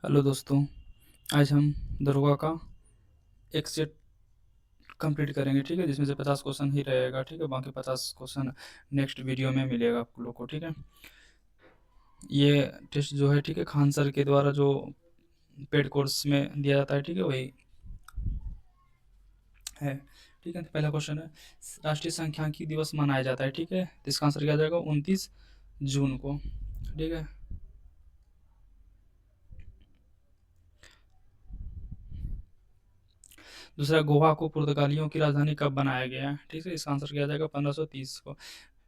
Hello दोस्तों, आज हम दरोगा का एक सेट कंप्लीट करेंगे, ठीक है? जिसमें से 50 क्वेश्चन ही रहेगा, ठीक है? बाकी 50 क्वेश्चन नेक्स्ट वीडियो में मिलेगा आप लोग को, ठीक है? ये टेस्ट जो है, ठीक है, खान सर के द्वारा जो पेड कोर्स में दिया जाता है, ठीक है, वही है, ठीक है? तो पहला क्वेश्चन है, राष्ट्रीय सांख्यिकी दिवस मनाया जाता है, ठीक है? तो इसका आंसर क्या आ जाएगा? 29 जून को, ठीक है? दूसरा, गोवा को पुर्तगालियों की राजधानी कब बनाया गया है? ठीक है, इसका आंसर क्या आ जाएगा? 1530 को।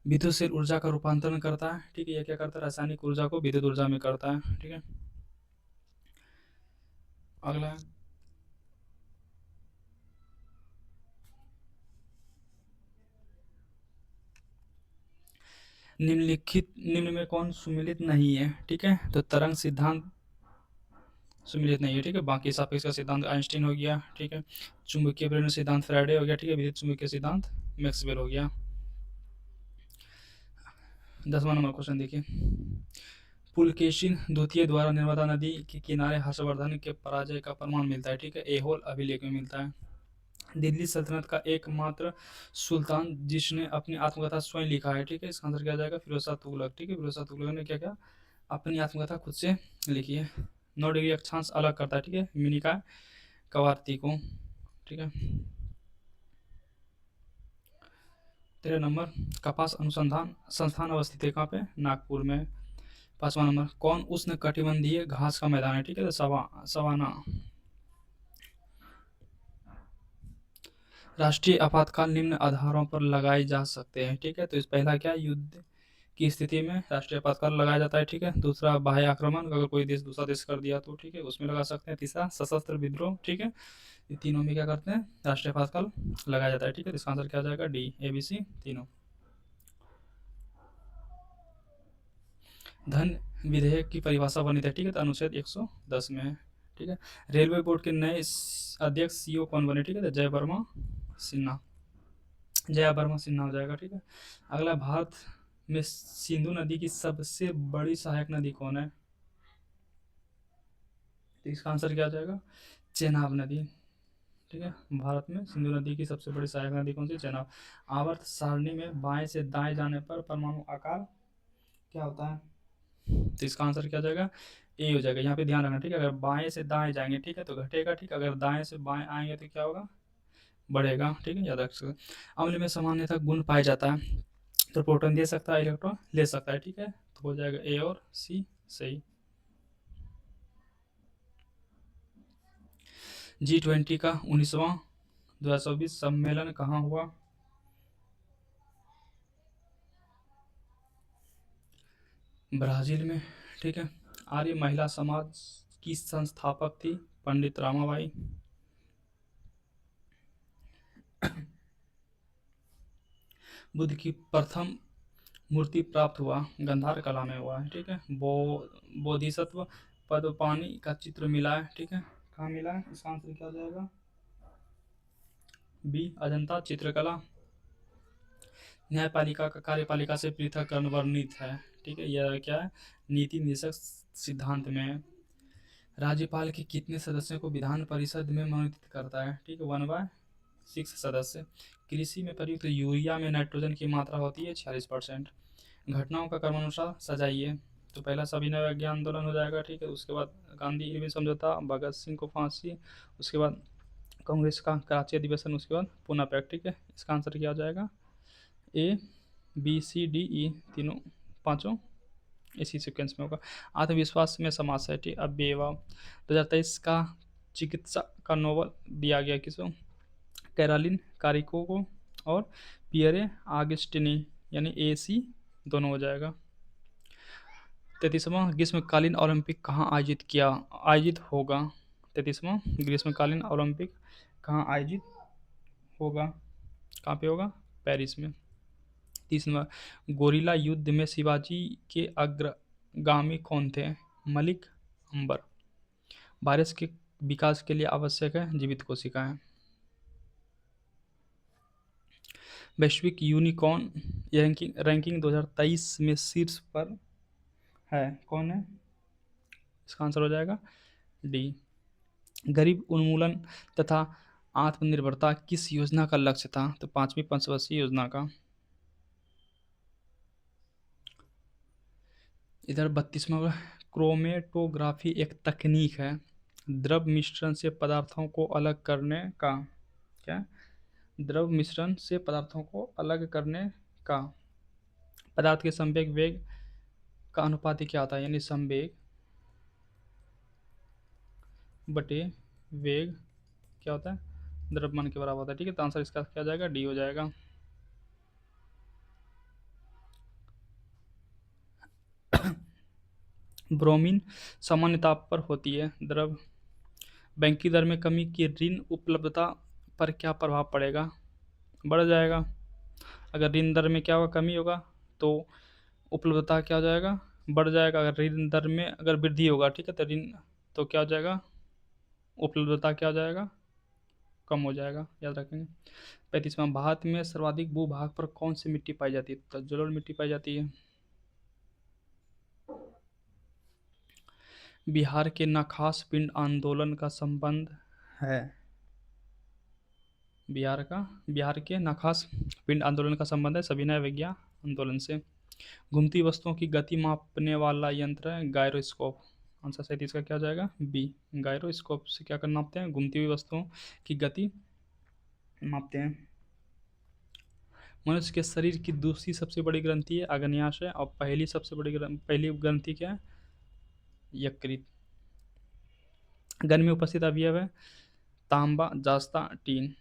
विद्युत से ऊर्जा का रूपांतरण करता है, ठीक है? ये क्या करता है? रासायनिक ऊर्जा को विद्युत ऊर्जा में करता है, ठीक है? अगला है, निम्न में कौन सुमेलित नहीं है? ठीक है, तो तरंग सिद्धांत सुमेलित नहीं है, ठीक है? बाकी सापेक्ष का सिद्धांत आइंस्टीन हो गया, ठीक है? चुंबकीय प्रेरण सिद्धांत फ्राइडे हो गया, ठीक है? विद्युत चुंबकीय सिद्धांत मैक्सवेल हो गया। 10वां नंबर क्वेश्चन देखिए, पुलकेशिन द्वितीय द्वारा नर्मदा नदी के किनारे हर्षवर्धन के पराजय का प्रमाण मिलता है, ठीक है? एहोल अभिलेख में मिलता है। दिल्ली सल्तनत का एकमात्र सुल्तान जिसने अपनी आत्मकथा स्वयं लिखा है, ठीक है? इसका आंसर क्या आ जाएगा? फिरोज शाह तुगलक, ठीक है? फिरोज शाह तुगलक ने क्या किया? अपनी आत्मकथा खुद से लिखी है। 9 डिग्री अक्षांश अलग करता है, ठीक है, मिनिका कवारती को, ठीक है? 13 नंबर, कपास अनुसंधान संस्थान अवस्थित है कहाँ पे? नागपुर में। 5वां नंबर, कौन उष्ण कटिबंधीय घास का मैदान है? ठीक है, तो सवाना। राष्ट्रीय आपातकाल निम्न आधारों पर लगाए जा सकते हैं, ठीक है? तो इस पहला क्या, युद्ध की स्थिति में राष्ट्रीय आपातकाल लगाया जाता है, ठीक है? दूसरा, बाह्य आक्रमण, अगर कोई देश दूसरा देश कर दिया तो, ठीक है, उसमें लगा सकते हैं। तीसरा, सशस्त्र विद्रोह, ठीक है? ये तीनों में क्या करते हैं? राष्ट्रीय आपातकाल लगाया जाता है, ठीक है? तो इसका आंसर क्या आ जाएगा? डी, ए, बी, सी तीनों। धन विधेयक की परिभाषा वर्णित है, ठीक है? तो अनुच्छेद 110 में है, ठीक है? रेलवे बोर्ड के नए अध्यक्ष सीईओ कौन बने? ठीक है, तो सिन्हा जया वर्मा सिन्हा हो जाएगा, ठीक है? अगला, भारत में सिंधु नदी की सबसे बड़ी सहायक नदी कौन है? तो इसका आंसर क्या आ जाएगा? चेनाब नदी, ठीक है? भारत में सिंधु नदी की सबसे बड़ी सहायक नदी कौन सी? चेनाब। आवर्त सारणी में बाएं से दाएं जाने पर परमाणु आकार क्या होता है? तो इसका आंसर क्या हो जाएगा? ए हो जाएगा। यहाँ पे ध्यान रखना, ठीक है? अगर बाएं से दाएं जाएंगे, ठीक है, तो घटेगा, ठीक है? अगर दाएं से बाएं आएंगे तो क्या होगा? बढ़ेगा, ठीक है? याद रख सकते। अम्ल में सामान्यतः गुण पाया जाता है, तो प्रोटॉन दे सकता है, इलेक्ट्रॉन ले सकता है, ठीक है? तो हो जाएगा ए और सी सही। G20 का 19वां 2024 सम्मेलन कहाँ हुआ? ब्राजील में, ठीक है? आर्य महिला समाज की संस्थापक थी पंडित रामाबाई। बुद्ध की प्रथम मूर्ति प्राप्त हुआ गंधार कला में हुआ है, ठीक है? बोधिसत्व पद्मपाणि का चित्र मिला है, ठीक है? कहाँ मिला है? इसका आंसर क्या हो जाएगा? बी, अजंता चित्रकला। न्यायपालिका का कार्यपालिका से पृथककरण वर्णित है, ठीक है? यह क्या है? नीति निदेशक सिद्धांत में है। राज्यपाल के कितने सदस्यों को विधान परिषद में मनोनीत करता है? ठीक है, 1/6 सदस्य। कृषि में प्रयुक्त यूरिया में नाइट्रोजन की मात्रा होती है 46%। घटनाओं का क्रमानुसार सजाइए। तो पहला सविनय अज्ञान आंदोलन हो जाएगा, ठीक है? उसके बाद गांधी इरविन समझौता, भगत सिंह को फांसी, उसके बाद कांग्रेस का कराची अधिवेशन, उसके बाद पूना पैक्ट, ठीक है? इसका आंसर क्या हो जाएगा? ए, बी, सी, डी, ई तीनों पाँचों इसी सीक्वेंस में होगा। आत्मविश्वास में समास है, ठीक? अब 2023 का चिकित्सा का नोबल दिया गया किसको? कैरोलिन कारिको को और पियरे आगस्टिनी, यानी ए सी दोनों हो जाएगा। 33वां, ग्रीष्मकालीन ओलंपिक कहाँ आयोजित होगा? 33वां ग्रीष्मकालीन ओलंपिक कहाँ आयोजित होगा? कहाँ पे होगा? पेरिस में। 30वां, गोरिल्ला युद्ध में शिवाजी के अग्रगामी कौन थे? मलिक अंबर। वायरस के विकास के लिए आवश्यक है जीवित कोशिकाएं। वैश्विक यूनिकॉर्न रैंकिंग 2023 में शीर्ष पर है, कौन है? इसका आंसर हो जाएगा डी। गरीब उन्मूलन तथा आत्मनिर्भरता किस योजना का लक्ष्य था? तो 5वीं पंचवर्षीय योजना का। इधर 32वां, क्रोमेटोग्राफी एक तकनीक है द्रव मिश्रण से पदार्थों को अलग करने का। क्या? द्रव मिश्रण से पदार्थों को अलग करने का। पदार्थ के संवेग वेग का अनुपात क्या होता है? यानी संवेग बटे वेग क्या होता है? द्रव्यमान के बराबर होता है। ठीक है, तो आंसर इसका क्या हो जाएगा? डी हो जाएगा। ब्रोमीन सामान्य ताप पर होती है द्रव। बैंकिंग दर में कमी की ऋण उपलब्धता पर क्या प्रभाव पड़ेगा? बढ़ जाएगा। अगर ऋण दर में क्या होगा? कमी होगा तो उपलब्धता क्या हो जाएगा? बढ़ जाएगा। अगर ऋण दर में अगर वृद्धि होगा, ठीक है, तो ऋण तो क्या हो जाएगा? उपलब्धता क्या हो जाएगा? कम हो जाएगा। याद रखेंगे। 35वां, भारत में सर्वाधिक भूभाग पर कौन सी मिट्टी पाई जाती है? तो जलोढ़ मिट्टी पाई जाती है। बिहार के नखास पिंड आंदोलन का संबंध है। बिहार के नखास पिंड आंदोलन का संबंध है सविनय अवज्ञा आंदोलन से। घूमती वस्तुओं की गति मापने वाला यंत्र है गायरोस्कोप। आंसर 37 का क्या हो जाएगा? बी। गायरोस्कोप से क्या करना नापते हैं? घूमती हुई वस्तुओं की गति मापते हैं। मनुष्य के शरीर की दूसरी सबसे बड़ी ग्रंथि है अग्न्याशय और पहली सबसे बड़ी पहली ग्रंथि क्या है? यकृत। गन में उपस्थित अवयव है तांबा, जास्ता, टीन।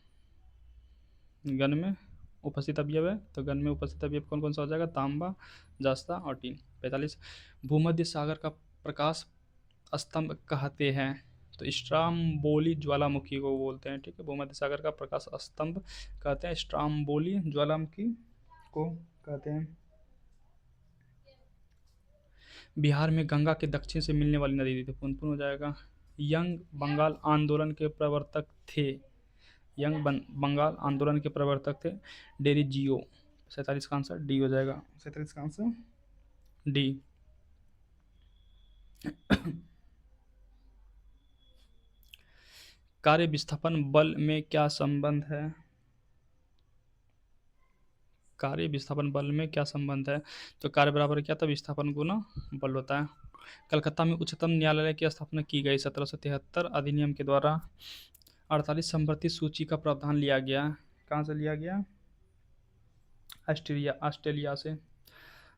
गन में उपस्थित अवयव है, तो गन में उपस्थित अवयव कौन कौन सा हो जाएगा? तांबा, जास्ता और टीन। 45, भूमध्य सागर का प्रकाश स्तंभ कहते हैं? तो स्ट्राम्बोली ज्वालामुखी को बोलते हैं। ठीक है, भूमध्य सागर का प्रकाश स्तंभ कहते हैं, स्ट्राम्बोली ज्वालामुखी को कहते हैं। बिहार में गंगा के दक्षिण से मिलने वाली नदी थी? पुनपुन हो जाएगा। यंग बंगाल आंदोलन के प्रवर्तक थे? बंगाल आंदोलन के प्रवर्तक थे डेरिजियो। 47 का आंसर डी हो जाएगा। 47 का आंसर डी। कार्य विस्थापन बल में क्या संबंध है? कार्य विस्थापन बल में क्या संबंध है? तो कार्य बराबर क्या था? विस्थापन गुना बल होता है। कलकत्ता में उच्चतम न्यायालय की स्थापना की गई 1773 अधिनियम के द्वारा। 48 संपत्ति सूची का प्रावधान लिया गया। कहाँ से लिया गया? ऑस्ट्रेलिया से।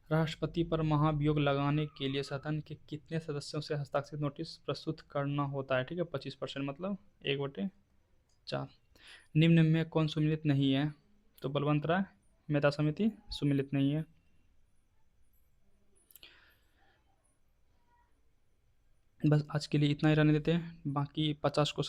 राष्ट्रपति पर महाभियोग लगाने के लिए सदन के कितने सदस्यों से हस्ताक्षरित नोटिस प्रस्तुत करना होता है? ठीक है, 25%, मतलब 1/4। निम्न में कौन सुमिलित नहीं है? तो बलवंत राय मेधा समिति सुमिलित नहीं है। बस आज के लिए इतना ही रहने देते हैं, बाकी 50 क्वेश्चन